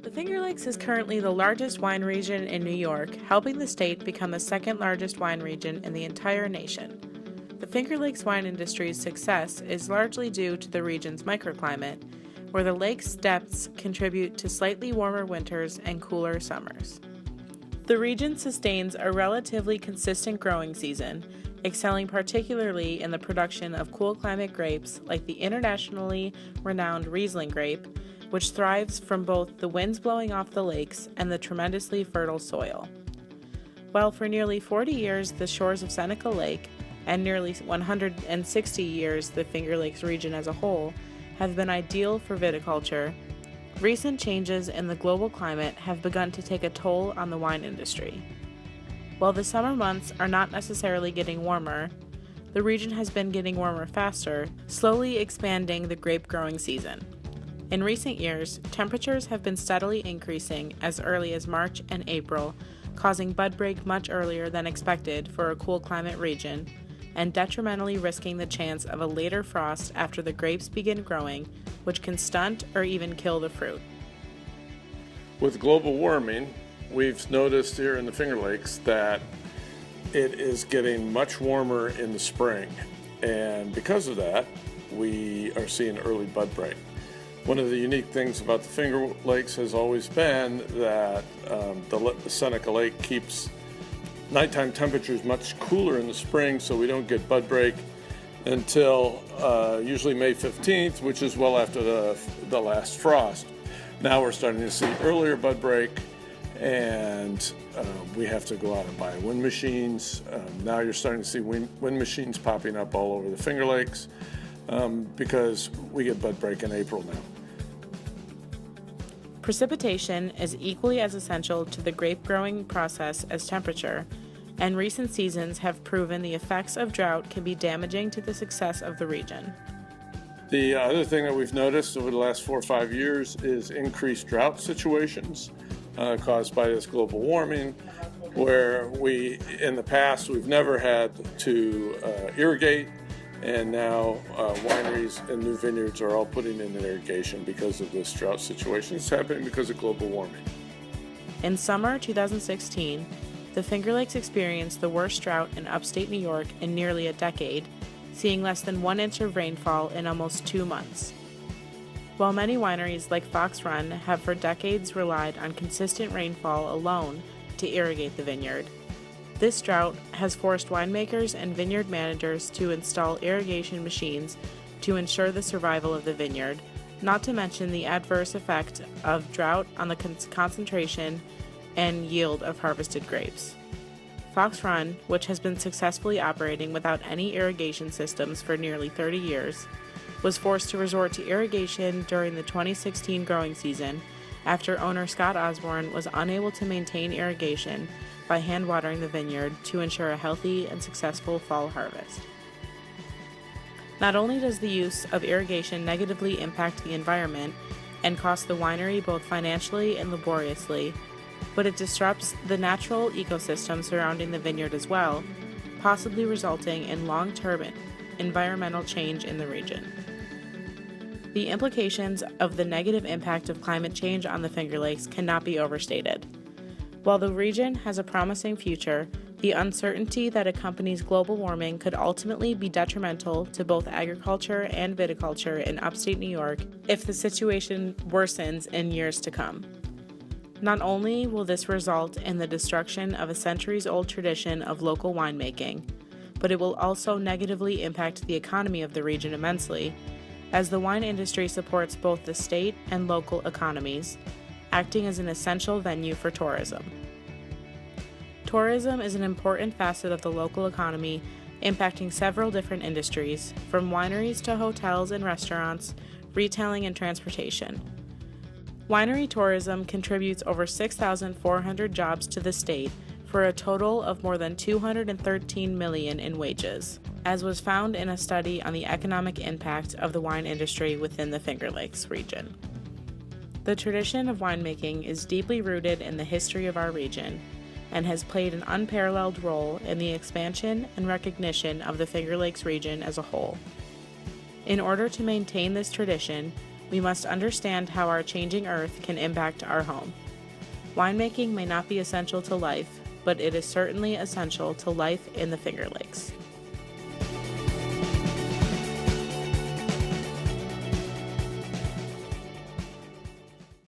The Finger Lakes is currently the largest wine region in New York, helping the state become the second largest wine region in the entire nation. The Finger Lakes wine industry's success is largely due to the region's microclimate, where the lake's depths contribute to slightly warmer winters and cooler summers. The region sustains a relatively consistent growing season, excelling particularly in the production of cool climate grapes like the internationally renowned Riesling grape, which thrives from both the winds blowing off the lakes and the tremendously fertile soil. While for nearly 40 years the shores of Seneca Lake, and nearly 160 years the Finger Lakes region as a whole, have been ideal for viticulture, recent changes in the global climate have begun to take a toll on the wine industry. While the summer months are not necessarily getting warmer, the region has been getting warmer faster, slowly expanding the grape growing season. In recent years, temperatures have been steadily increasing as early as March and April, causing bud break much earlier than expected for a cool climate region, and detrimentally risking the chance of a later frost after the grapes begin growing, which can stunt or even kill the fruit. With global warming, we've noticed here in the Finger Lakes that it is getting much warmer in the spring, and because of that, we are seeing early bud break. One of the unique things about the Finger Lakes has always been that the Seneca Lake keeps nighttime temperatures much cooler in the spring, so we don't get bud break until usually May 15th, which is well after the last frost. Now we're starting to see earlier bud break, and we have to go out and buy wind machines. Now you're starting to see wind machines popping up all over the Finger Lakes because we get bud break in April now. Precipitation is equally as essential to the grape growing process as temperature, and recent seasons have proven the effects of drought can be damaging to the success of the region. The other thing that we've noticed over the last 4 or 5 years is increased drought situations caused by this global warming, where in the past, we've never had to irrigate, and now wineries and new vineyards are all putting in irrigation because of this drought situation. It's happening because of global warming. In summer 2016, the Finger Lakes experienced the worst drought in upstate New York in nearly a decade, seeing less than 1 inch of rainfall in almost 2 months. While many wineries like Fox Run have for decades relied on consistent rainfall alone to irrigate the vineyard, this drought has forced winemakers and vineyard managers to install irrigation machines to ensure the survival of the vineyard, not to mention the adverse effect of drought on the concentration and yield of harvested grapes. Fox Run, which has been successfully operating without any irrigation systems for nearly 30 years, was forced to resort to irrigation during the 2016 growing season after owner Scott Osborne was unable to maintain irrigation by hand watering the vineyard to ensure a healthy and successful fall harvest. Not only does the use of irrigation negatively impact the environment and cost the winery both financially and laboriously, but it disrupts the natural ecosystem surrounding the vineyard as well, possibly resulting in long-term environmental change in the region. The implications of the negative impact of climate change on the Finger Lakes cannot be overstated. While the region has a promising future, the uncertainty that accompanies global warming could ultimately be detrimental to both agriculture and viticulture in upstate New York if the situation worsens in years to come. Not only will this result in the destruction of a centuries-old tradition of local winemaking, but it will also negatively impact the economy of the region immensely, as the wine industry supports both the state and local economies, acting as an essential venue for tourism. Tourism is an important facet of the local economy, impacting several different industries, from wineries to hotels and restaurants, retailing and transportation. Winery tourism contributes over 6,400 jobs to the state for a total of more than $213 million in wages, as was found in a study on the economic impact of the wine industry within the Finger Lakes region. The tradition of winemaking is deeply rooted in the history of our region and has played an unparalleled role in the expansion and recognition of the Finger Lakes region as a whole. In order to maintain this tradition, we must understand how our changing earth can impact our home. Winemaking may not be essential to life, but it is certainly essential to life in the Finger Lakes.